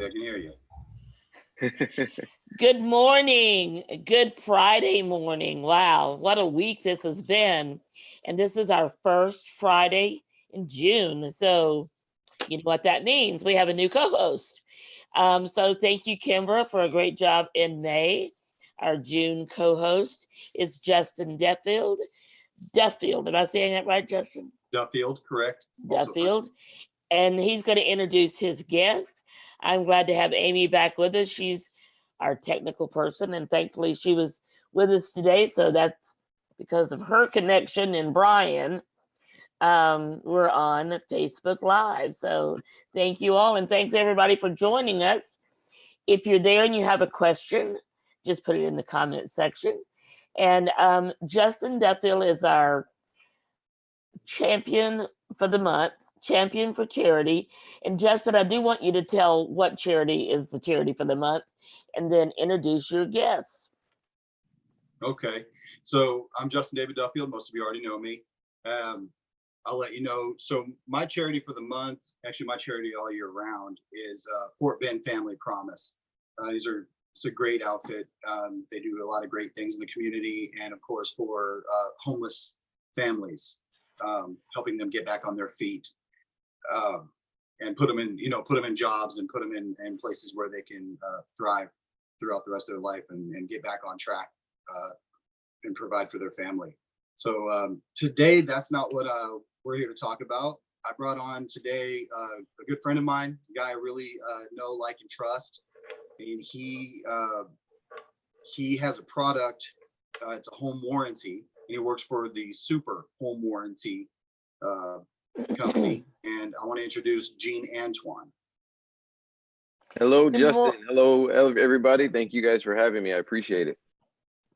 I can hear you. Good morning. Good Friday morning. Wow, what a week this has been. And this is our first Friday in June. So, you know what that means. We have a new co host. So, thank you, Kimbra, for a great job in May. Our June co host is Justin Duffield. Am I saying that right, Justin? Duffield, correct. Duffield. And he's going to introduce his guest. I'm glad to have Amy back with us. She's our technical person, and thankfully she was with us today. So that's because of her connection and Brian. We're on Facebook Live. So thank you all, and thanks everybody for joining us. If you're there and you have a question, just put it in the comment section. And Justin Duffield is our champion for the month, champion for charity. And Justin, I do want you to tell what charity is the charity for the month and then introduce your guests. Okay. So I'm Justin David Duffield. Most of you already know me. I'll let you know. So my charity for the month, actually my charity all year round, is Fort Bend Family Promise. It's a great outfit. They do a lot of great things in the community, and of course for homeless families, helping them get back on their feet, and put them in jobs and put them in places where they can thrive throughout the rest of their life and get back on track, and provide for their family. So today, that's not what we're here to talk about. I brought on today a good friend of mine, a guy I really know, like, and trust. And he has a product. It's a home warranty, and he works for the Super Home Warranty company. And I want to introduce Gene Antoine. Hello, Justin. Hello, everybody. Thank you guys for having me. I appreciate it.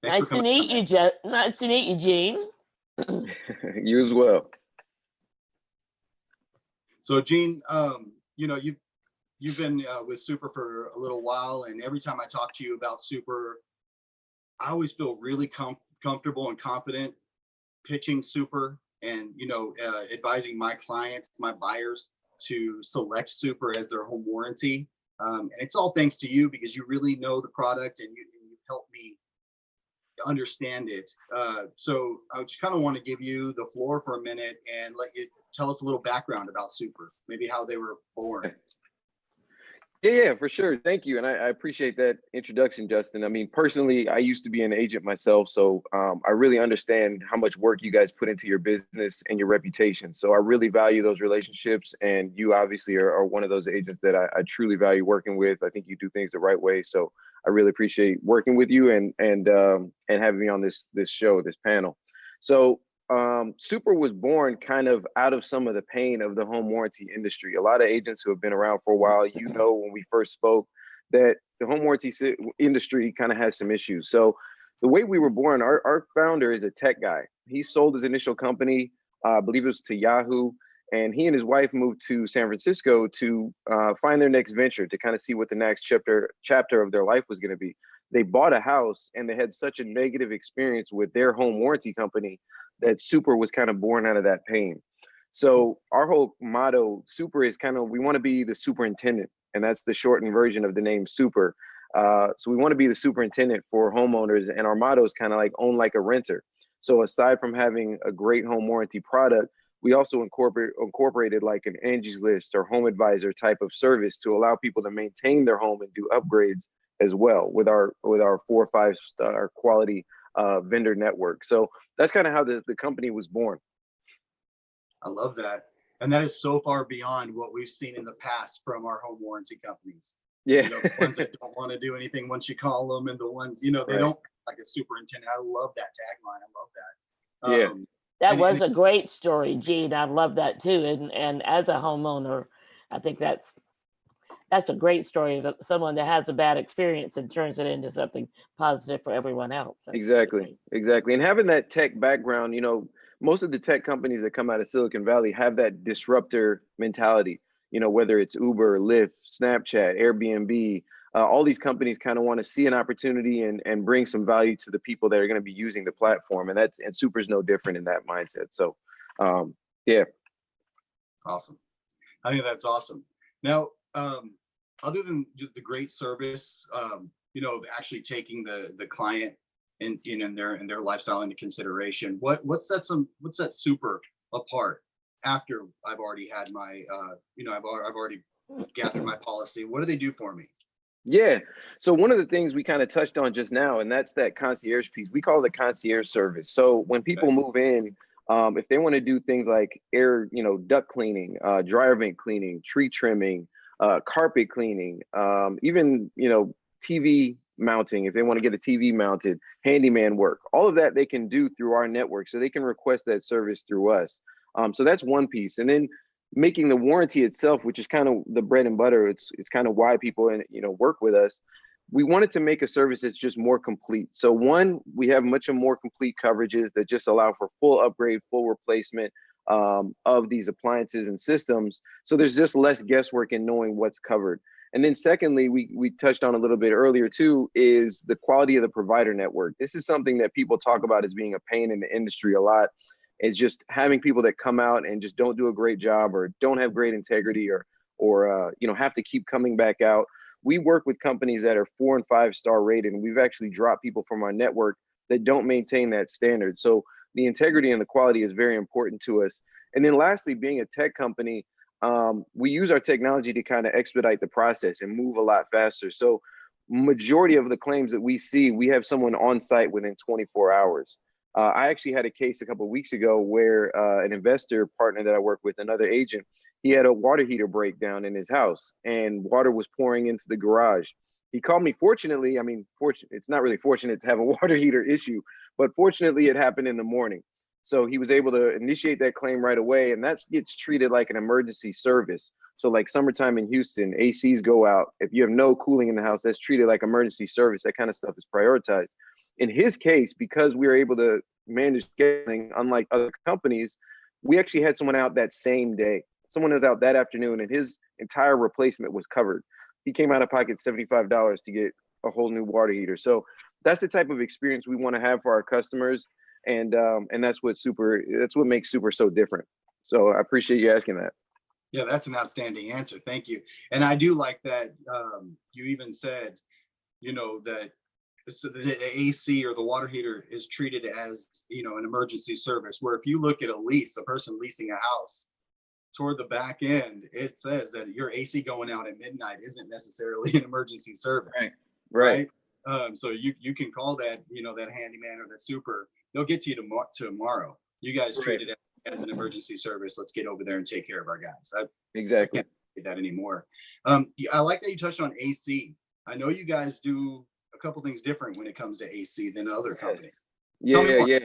Nice to meet you, Nice to meet you, Gene. You as well. So, Gene, you've been with Super for a little while, and every time I talk to you about Super, I always feel really comfortable and confident pitching Super and advising my clients, my buyers, to select Super as their home warranty. And it's all thanks to you, because you really know the product and you've helped me understand it. So I just kind of want to give you the floor for a minute and let you tell us a little background about Super, maybe how they were born. Yeah, for sure. Thank you. And I appreciate that introduction, Justin. I mean, personally, I used to be an agent myself, so I really understand how much work you guys put into your business and your reputation. So I really value those relationships, and you obviously are one of those agents that I truly value working with. I think you do things the right way. So I really appreciate working with you and having me on this show, this panel. So Super was born kind of out of some of the pain of the home warranty industry. A lot of agents who have been around for a while, when we first spoke, that the home warranty industry kind of has some issues. So the way we were born, our founder is a tech guy. He sold his initial company, I believe it was to Yahoo, and he and his wife moved to San Francisco to find their next venture, to kind of see what the next chapter of their life was going to be. They bought a house, and they had such a negative experience with their home warranty company that Super was kind of born out of that pain. So our whole motto, Super, is kind of, we want to be the superintendent, and that's the shortened version of the name Super. So we want to be the superintendent for homeowners, and our motto is kind of like own like a renter. So aside from having a great home warranty product, we also incorporated like an Angie's List or Home Advisor type of service to allow people to maintain their home and do upgrades as well with our 4 or 5 star quality vendor network. So that's kind of how the company was born. I love that. And that is so far beyond what we've seen in the past from our home warranty companies. Yeah. The ones that don't want to do anything once you call them, and the ones, they Right. don't like a superintendent. I love that tagline. I love that. Yeah. That was a great story, Gene. I love that too. And as a homeowner, I think that's a great story of someone that has a bad experience and turns it into something positive for everyone else. Exactly. And having that tech background, most of the tech companies that come out of Silicon Valley have that disruptor mentality, whether it's Uber, Lyft, Snapchat, Airbnb, all these companies kind of want to see an opportunity and bring some value to the people that are going to be using the platform. And Super's no different in that mindset. So, yeah. Awesome. I think that's awesome. Now, other than the great service, of actually taking the client and in their lifestyle into consideration, what's that super apart after I've already had my, I've already gathered my policy? What do they do for me? Yeah. So one of the things we kind of touched on just now, and that's that concierge piece. We call it the concierge service. So when people move in, if they want to do things like air, duct cleaning, dryer vent cleaning, tree trimming, carpet cleaning, even, TV mounting, if they want to get a TV mounted, handyman work, all of that they can do through our network. So they can request that service through us. So that's one piece. And then making the warranty itself, which is kind of the bread and butter. It's kind of why people work with us. We wanted to make a service that's just more complete. So one, we have much more complete coverages that just allow for full upgrade, full replacement of these appliances and systems. So there's just less guesswork in knowing what's covered. And then secondly, we touched on a little bit earlier too, is the quality of the provider network. This is something that people talk about as being a pain in the industry a lot, is just having people that come out and just don't do a great job or don't have great integrity or have to keep coming back out. We work with companies that are 4 and 5 star rated, and we've actually dropped people from our network that don't maintain that standard. So the integrity and the quality is very important to us. And then lastly, being a tech company, we use our technology to kind of expedite the process and move a lot faster. So majority of the claims that we see, we have someone on site within 24 hours. I actually had a case a couple of weeks ago where an investor partner that I work with, another agent, he had a water heater breakdown in his house and water was pouring into the garage. He called me. Fortunately, it's not really fortunate to have a water heater issue, but fortunately it happened in the morning. So he was able to initiate that claim right away, and that gets treated like an emergency service. So like summertime in Houston, ACs go out. If you have no cooling in the house, that's treated like emergency service. That kind of stuff is prioritized. In his case, because we were able to manage scheduling, unlike other companies, we actually had someone out that same day. Someone was out that afternoon, and his entire replacement was covered. He came out of pocket $75 to get a whole new water heater. So that's the type of experience we want to have for our customers, and that's what makes Super so different. So I appreciate you asking that. Yeah, that's an outstanding answer. Thank you. And I do like that you even said, that so the AC or the water heater is treated as, an emergency service, where if you look at a person leasing a house, toward the back end, it says that your AC going out at midnight isn't necessarily an emergency service. Right. So you can call that, that handyman or that super, they'll get to you tomorrow. You guys treat it as an emergency service. Let's get over there and take care of our guys. Exactly. I can't say that anymore. I like that you touched on AC. I know you guys do a couple things different when it comes to AC than other companies. Yeah.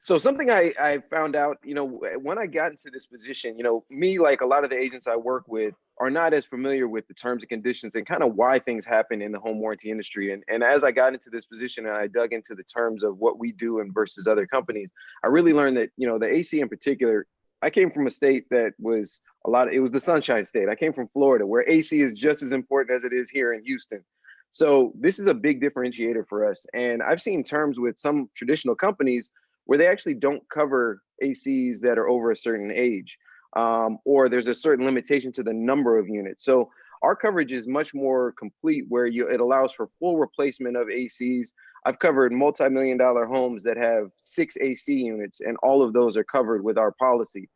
So something I found out, when I got into this position, me, like a lot of the agents I work with, are not as familiar with the terms and conditions and kind of why things happen in the home warranty industry. And as I got into this position and I dug into the terms of what we do and versus other companies, I really learned that, the AC in particular, I came from a state that was it was the Sunshine State. I came from Florida, where AC is just as important as it is here in Houston. So this is a big differentiator for us. And I've seen terms with some traditional companies where they actually don't cover ACs that are over a certain age, or there's a certain limitation to the number of units. So our coverage is much more complete, where it allows for full replacement of ACs. I've covered multi-million-dollar homes that have 6 AC units, and all of those are covered with our policy.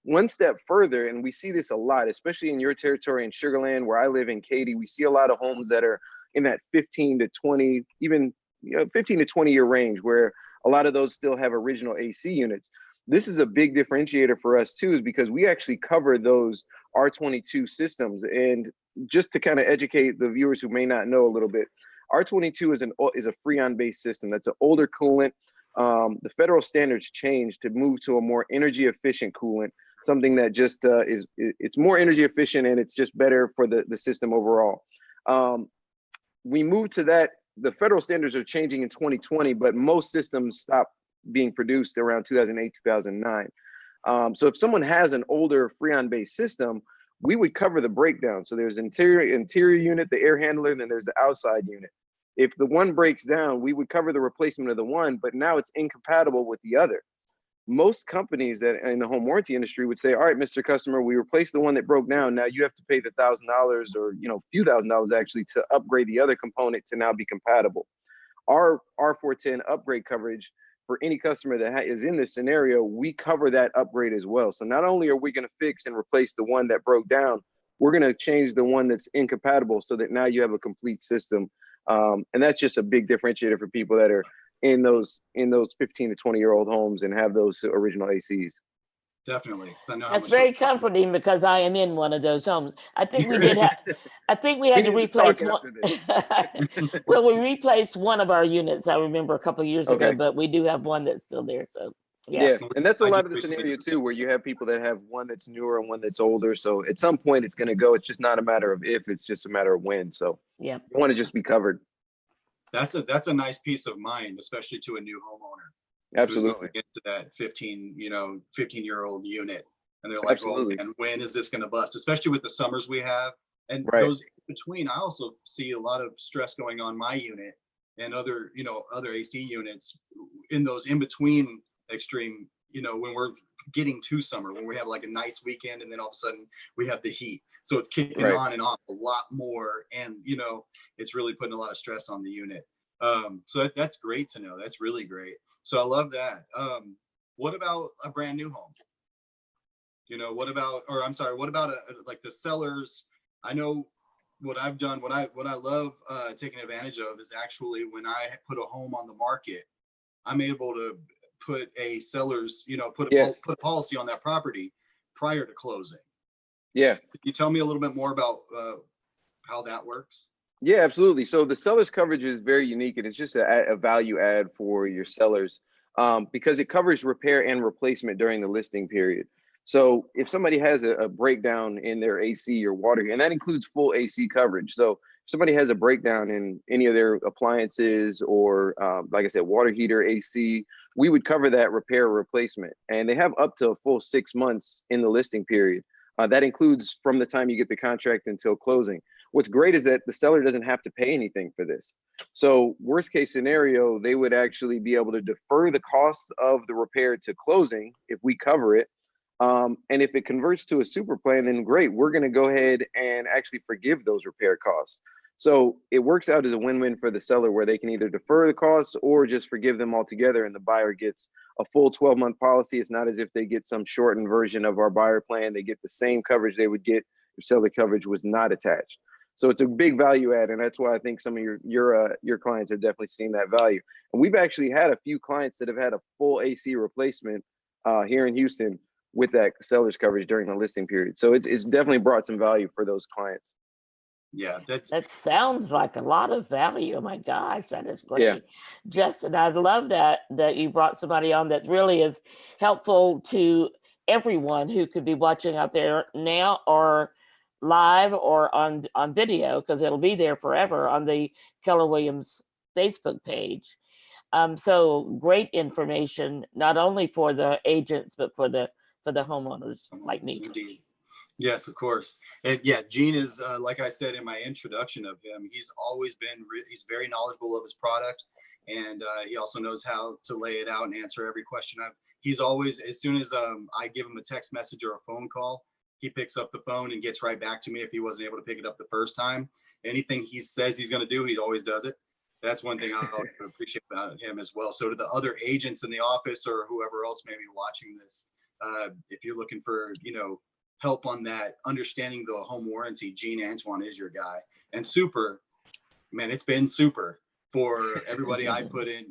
One step further, and we see this a lot, especially in your territory in Sugar Land, where I live in Katy, we see a lot of homes that are in that 15 to 20, even 15 to 20 year range, where a lot of those still have original AC units. This is a big differentiator for us too, is because we actually cover those R22 systems. And just to kind of educate the viewers who may not know a little bit, R22 is a Freon-based system. That's an older coolant. The federal standards changed to move to a more energy efficient coolant, something that just it's more energy efficient, and it's just better for the system overall. We moved to that. The federal standards are changing in 2020, but most systems stopped being produced around 2008, 2009. So if someone has an older Freon-based system, we would cover the breakdown. So there's interior unit, the air handler, and then there's the outside unit. If the one breaks down, we would cover the replacement of the one, but now it's incompatible with the other. most companies that in the home warranty industry would say, all right, Mr. Customer, we replaced the one that broke down. Now you have to pay the $1,000 or, you know, a few $1,000s actually to upgrade the other component to now be compatible. Our R410 upgrade coverage for any customer that is in this scenario, we cover that upgrade as well. So not only are we going to fix and replace the one that broke down, we're going to change the one that's incompatible so that now you have a complete system. And that's just a big differentiator for people that are in those 15 to 20-year-old homes and have those original ACs. Definitely. 'Cause I know how That's much very comforting because I am in one of those homes. I think we did have, I think we had to need to talk replace one. after this. Well, we replaced one of our units, I remember a couple of years ago, Okay. but we do have one that's still there. So, yeah. Yeah, and that's a I lot just of the recently scenario did the too, same where you have people that have one that's newer and one that's older. So at some point it's going to go. It's just not a matter of if, it's just a matter of when. So Yeah. you want to just be covered. That's a nice peace of mind, especially to a new homeowner who's Absolutely. going into that 15-year-old unit. And they're like, oh Absolutely. man, when is this going to bust? Especially with the summers we have. And Right. those in between, I also see a lot of stress going on my unit and other AC units in those in between extreme, when we're getting to summer, when we have like a nice weekend and then all of a sudden we have the heat. So it's kicking Right. on and off a lot more. And, it's really putting a lot of stress on the unit. So that's great to know. That's really great. So I love that. What about a brand new home? What about like the sellers? I know what I've done, what I love taking advantage of is actually when I put a home on the market, I'm able to put a seller's, put a policy on that property prior to closing. Yeah. Can you tell me a little bit more about how that works? Yeah, absolutely. So the seller's coverage is very unique, and it's just a value add for your sellers because it covers repair and replacement during the listing period. So if somebody has a breakdown in their AC or water, and that includes full AC coverage. So if somebody has a breakdown in any of their appliances or, like I said, water heater, AC, we would cover that repair or replacement. And they have up to a full 6 months in the listing period. That includes from the time you get the contract until closing. What's great is that the seller doesn't have to pay anything for this. So worst case scenario, they would actually be able to defer the cost of the repair to closing if we cover it. And if it converts to a super plan, then great, we're going to go ahead and actually forgive those repair costs. So it works out as a win-win for the seller where they can either defer the costs or just forgive them altogether, and the buyer gets a full 12-month policy. It's not as if they get some shortened version of our buyer plan. They get the same coverage they would get if seller coverage was not attached. So it's a big value add, and that's why I think some of your clients have definitely seen that value. And we've actually had a few clients that have had a full AC replacement here in Houston with that seller's coverage during the listing period. So it's definitely brought some value for those clients. Yeah, that sounds like a lot of value. Oh my gosh, that is great. Yeah. Justin, I love that you brought somebody on that really is helpful to everyone who could be watching out there now or live or on video, because it'll be there forever on the Keller Williams Facebook page. So great information, not only for the agents, but for the homeowners like me. Indeed. Yes, of course. And yeah, Gene is, like I said in my introduction of him, he's always been, he's very knowledgeable of his product. And he also knows how to lay it out and answer every question. He's always, as soon as I give him a text message or a phone call, he picks up the phone and gets right back to me if he wasn't able to pick it up the first time. Anything he says he's going to do, he always does it. That's one thing I appreciate about him as well. So to the other agents in the office or whoever else may be watching this, if you're looking for, help on that, understanding the home warranty, Gene Antoine is your guy. And super, man, it's been super for everybody I put in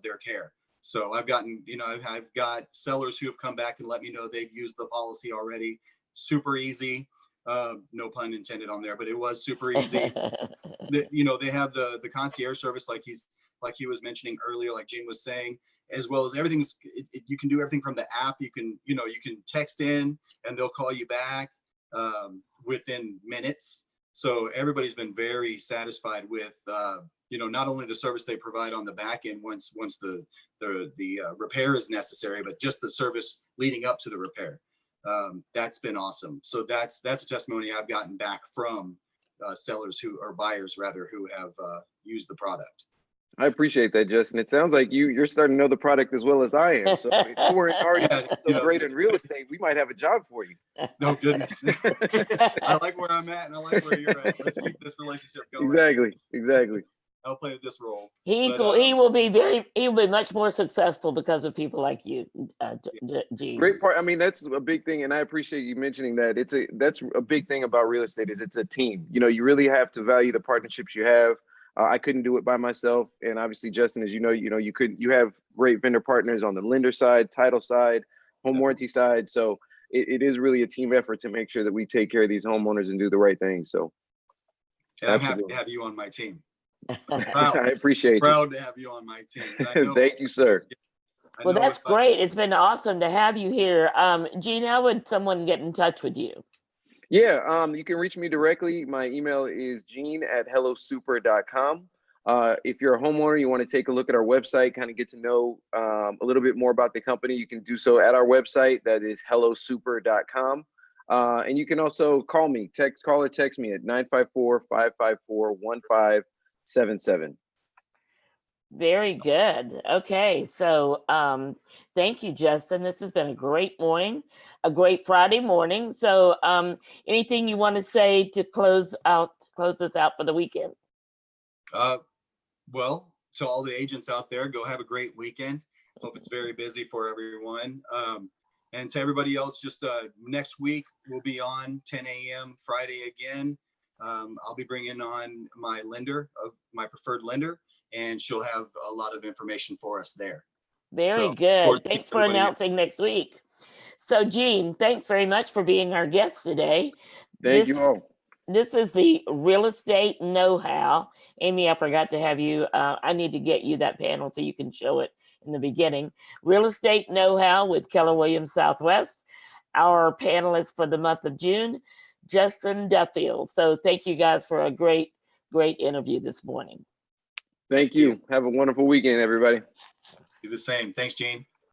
their care. So I've gotten, I've got sellers who have come back and let me know they've used the policy already. Super easy. No pun intended on there, but it was super easy. They have the concierge service like he was mentioning earlier, like Gene was saying, as well as everything's, you can do everything from the app. You can text in and they'll call you back within minutes. So everybody's been very satisfied with, not only the service they provide on the back end once the repair is necessary, but just the service leading up to the repair. That's been awesome. So that's a testimony I've gotten back from sellers or buyers rather, who have used the product. I appreciate that, Justin. It sounds like you're starting to know the product as well as I am. So if you weren't already Yeah, doing you so know, great in real estate, we might have a job for you. no goodness. I like where I'm at and I like where you're at. Let's keep this relationship going. Exactly. I'll play this role. He But, he will be much more successful because of people like you, Gene. Great part. I mean, that's a big thing, and I appreciate you mentioning that. That's a big thing about real estate is it's a team. You know, you really have to value the partnerships you have. I couldn't do it by myself, and obviously, Justin, as you know, you have great vendor partners on the lender side, title side, home warranty side. So it is really a team effort to make sure that we take care of these homeowners and do the right thing. So And I'm happy absolutely. to have you on my team. I appreciate Proud to have you on my team. I you. know, Thank you, sir. I Well, know that's if I- great. It's been awesome to have you here. Gene, how would someone get in touch with you? Yeah, you can reach me directly. My email is gene@hellosuper.com. If you're a homeowner, you want to take a look at our website, kind of get to know a little bit more about the company, you can do so at our website. That is hellosuper.com. And you can also call me, call or text me at 954-554-1577. Very good. Okay, so thank you, Justin. This has been a great morning, a great Friday morning. So anything you want to say to close us out for the weekend? Well, to all the agents out there, go have a great weekend. Hope it's very busy for everyone. And to everybody else, just next week we'll be on 10 a.m. Friday again. I'll be bringing on my preferred lender, and she'll have a lot of information for us there. Very So, good. Thanks for announcing next week. So, Gene, thanks very much for being our guest today. Thank you all. This is the Real Estate Know-How. Amy, I forgot to have you. I need to get you that panel so you can show it in the beginning. Real Estate Know-How with Keller Williams Southwest. Our panelist for the month of June, Justin Duffield. So thank you guys for a great interview this morning. Thank you. Have a wonderful weekend, everybody. Do the same. Thanks, Gene.